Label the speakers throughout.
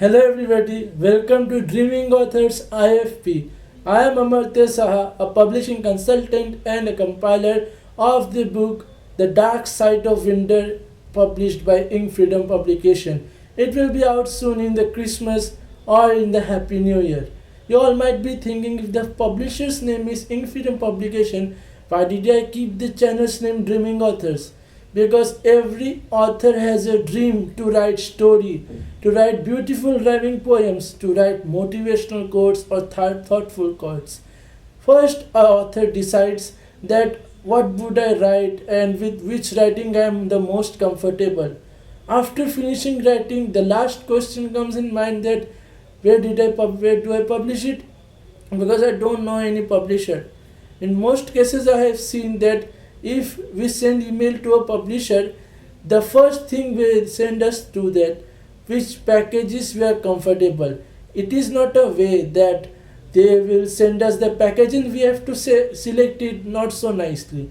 Speaker 1: Hello everybody, welcome to Dreaming Authors IFP. I am Amartya Saha, a publishing consultant and a compiler of the book The Dark Side of Winter published by Ink Freedom Publication. It will be out soon in the Christmas or in the Happy New Year. You all might be thinking if the publisher's name is Ink Freedom Publication, why did I keep the channel's name Dreaming Authors? Because every author has a dream to write story, to write beautiful rhyming poems, to write motivational quotes or thoughtful quotes. First, an author decides that what would I write and with which writing I am the most comfortable. After finishing writing, the last question comes in mind that where do I publish it? Because I don't know any publisher. In most cases, I have seen that if we send email to a publisher, the first thing they send us to that which packages we are comfortable. It is not a way that they will send us the package and we have to select it not so nicely.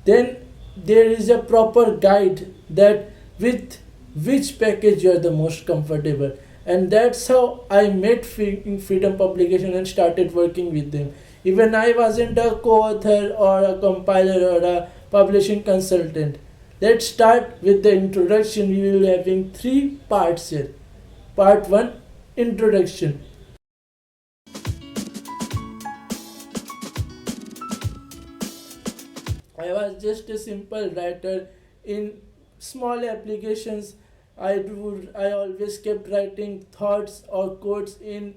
Speaker 1: Then there is a proper guide that with which package you are the most comfortable, and that's how I met Freedom Publication and started working with them. Even I wasn't a co-author or a compiler or a publishing consultant. Let's start with the introduction. We will be having three parts here. Part 1, introduction. I was just a simple writer in small applications. I always kept writing thoughts or quotes in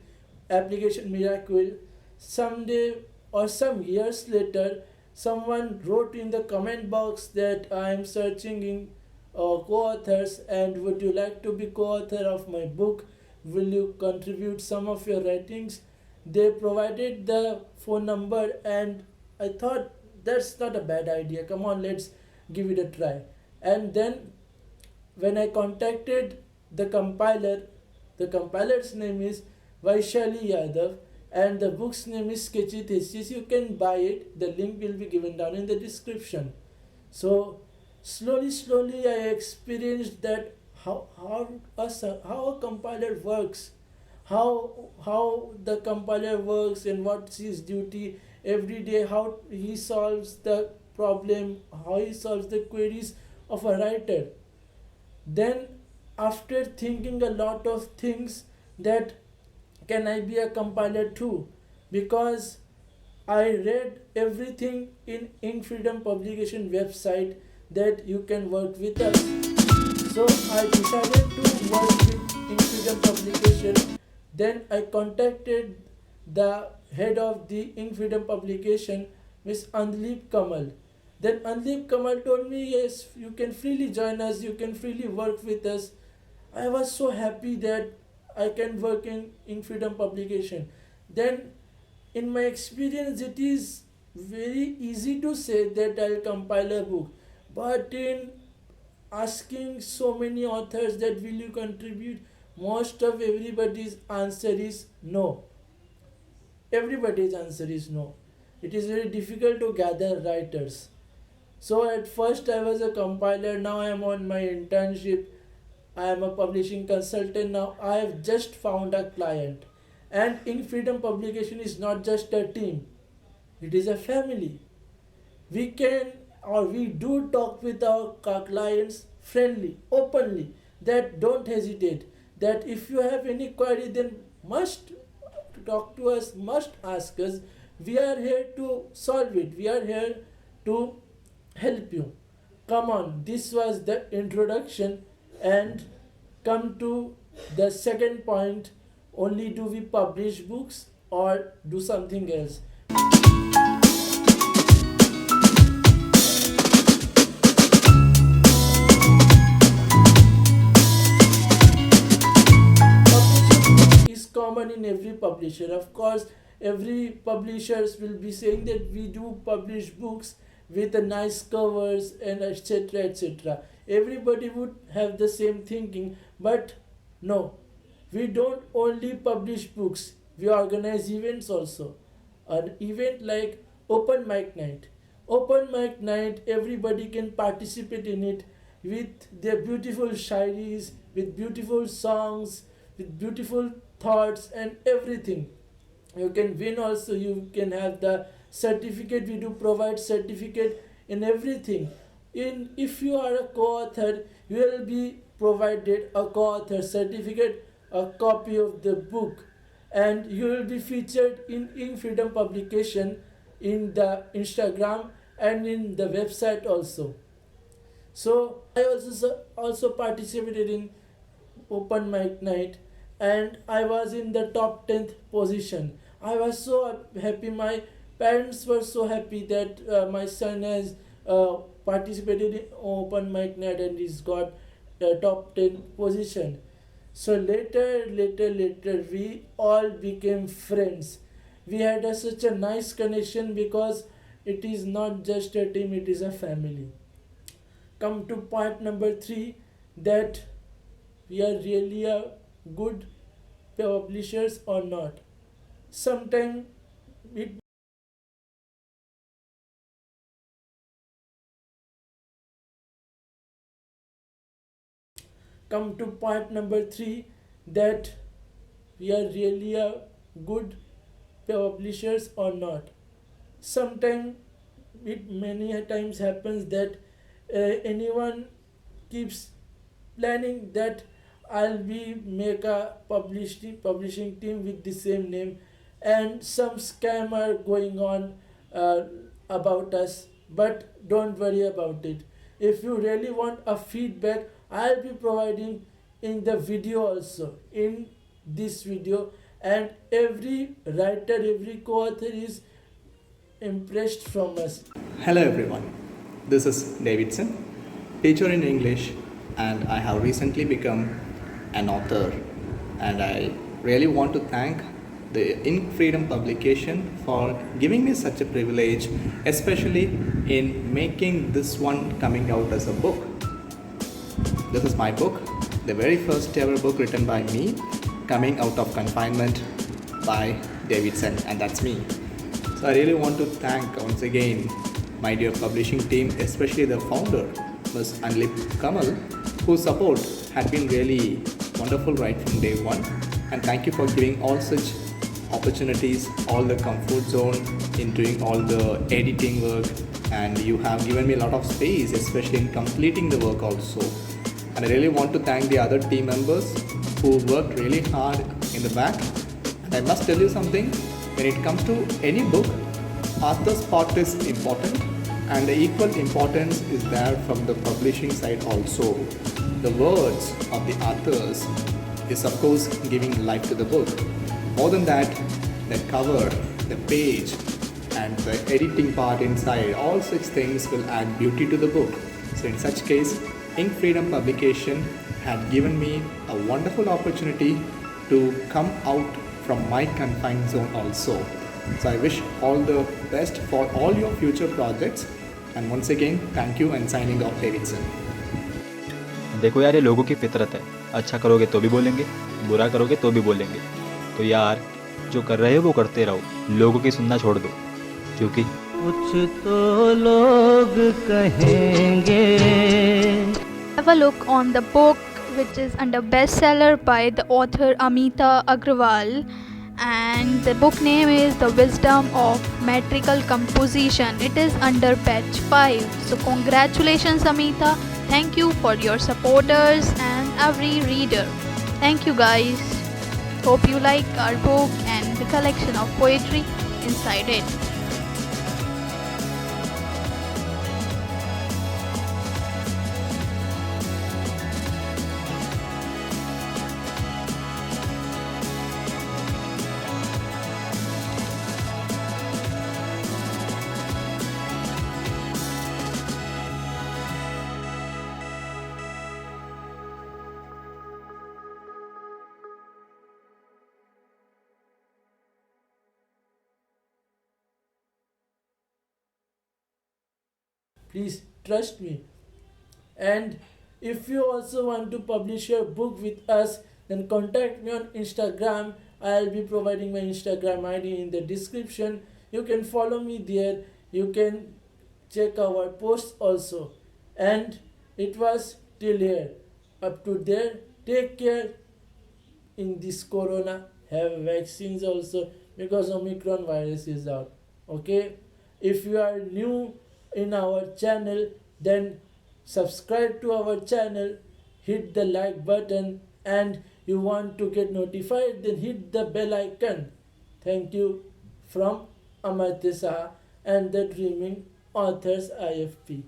Speaker 1: application Miracle. Someday or some years later, someone wrote in the comment box that I am searching in co-authors and would you like to be co-author of my book? Will you contribute some of your writings? They provided the phone number and I thought that's not a bad idea. Come on, let's give it a try. And then when I contacted the compiler's name is Vaishali Yadav and the book's name is Sketchy Thesis. You can buy it. The link will be given down in the description. So slowly I experienced that how a compiler works, how the compiler works and what's his duty every day, how he solves the problem, how he solves the queries of a writer. Then after thinking a lot of things that can I be a compiler too? Because I read everything in Ink Freedom Publication website that you can work with us. So I decided to work with Ink Freedom Publication. Then I contacted the head of the Ink Freedom Publication, Miss Andleep Kamal. Then Andleep Kamal told me, yes, you can freely join us, you can freely work with us. I was so happy that I can work in Freedom Publication. Then, in my experience, it is very easy to say that I'll compile a book. But in asking so many authors that will you contribute, most of everybody's answer is no. Everybody's answer is no. It is very difficult to gather writers. So at first I was a compiler, now I am on my internship. I am a publishing consultant now. I have just found a client. And Ink Freedom Publication is not just a team, it is a family. We can or we do talk with our clients friendly, openly, that don't hesitate. That if you have any query, then must talk to us, must ask us. We are here to solve it, we are here to help you. Come on, this was the introduction and come to the second point. Only do we publish books or do something else? Publishing is common in every publisher. Of course, every publishers will be saying that we do publish books with a nice covers and etc etc. Everybody would have the same thinking, but no, we don't only publish books, we organize events also. An event like open mic night. Open mic night, everybody can participate in it with their beautiful shairis, with beautiful songs, with beautiful thoughts and everything. You can win also, you can have the certificate. We do provide certificate in everything. In If you are a co-author, you will be provided a co-author certificate, a copy of the book, and you will be featured in Freedom publication, in the Instagram and in the website also. So I also participated in open mic night, and I was in the top 10th position. I was so happy. My parents were so happy that my son has participated in open mic night and he's got top 10 position. So later, we all became friends. We had such a nice connection because it is not just a team, it is a family. Come to point number 3, that we are really a good publishers or not. Sometimes it come to point number 3, that we are really a good publishers or not. Sometimes it many a times happens that anyone keeps planning that I'll be make a publishing team with the same name, and some scam are going on uh, about us. But don't worry about it. If you really want a feedback, I'll be providing in the video also, in this video. And every writer, every co-author is impressed from us.
Speaker 2: Hello everyone, this is Davidson, teacher in English, and I have recently become an author. And I really want to thank the In Freedom publication for giving me such a privilege, especially in making this one coming out as a book. This is my book, the very first ever book written by me, coming out of confinement by Davidson, and that's me. So I really want to thank once again my dear publishing team, especially the founder, Ms. Anlip Kamal, whose support had been really wonderful right from day one. And thank you for giving all such opportunities, all the comfort zone in doing all the editing work, and you have given me a lot of space, especially in completing the work also. And I really want to thank the other team members who worked really hard in the back. And I must tell you something, when it comes to any book, author's part is important, and the equal importance is there from the publishing side also. The words of the authors is of course giving life to the book. More than that, the cover, the page, and the editing part inside, all such things will add beauty to the book. So in such case, Ink Freedom publication had given me a wonderful opportunity to come out from my confined zone also. So I wish all the best for all your future projects. And once again, thank you, and signing off, Davidson.
Speaker 3: देखो यार, ये लोगों की फितरत है। अच्छा करोगे तो भी बोलेंगे, बुरा करोगे तो भी बोलेंगे। तो यार, जो कर रहे हो वो करते रहो, लोगों की सुनना छोड़ दो, क्योंकि
Speaker 4: कुछ तो लोग कहेंगे।
Speaker 5: Have a look on the book, which is under bestseller by the author Amita Agrawal, and the book name is The Wisdom of Metrical Composition. It is under batch 5. So congratulations, Amita. Thank you for your supporters and every reader. Thank you guys. Hope you like our book and the collection of poetry inside it.
Speaker 1: Please trust me. And if you also want to publish your book with us, then contact me on Instagram. I'll be providing my Instagram ID in the description. You can follow me there. You can check our posts also. And it was till here. Up to there. Take care. in this corona, have vaccines also, because Omicron virus is out. Okay, if you are new in our channel, then subscribe to our channel, hit the like button, and you want to get notified, then hit the bell icon. Thank you from Amartya Saha and the Dreaming Authors IFP.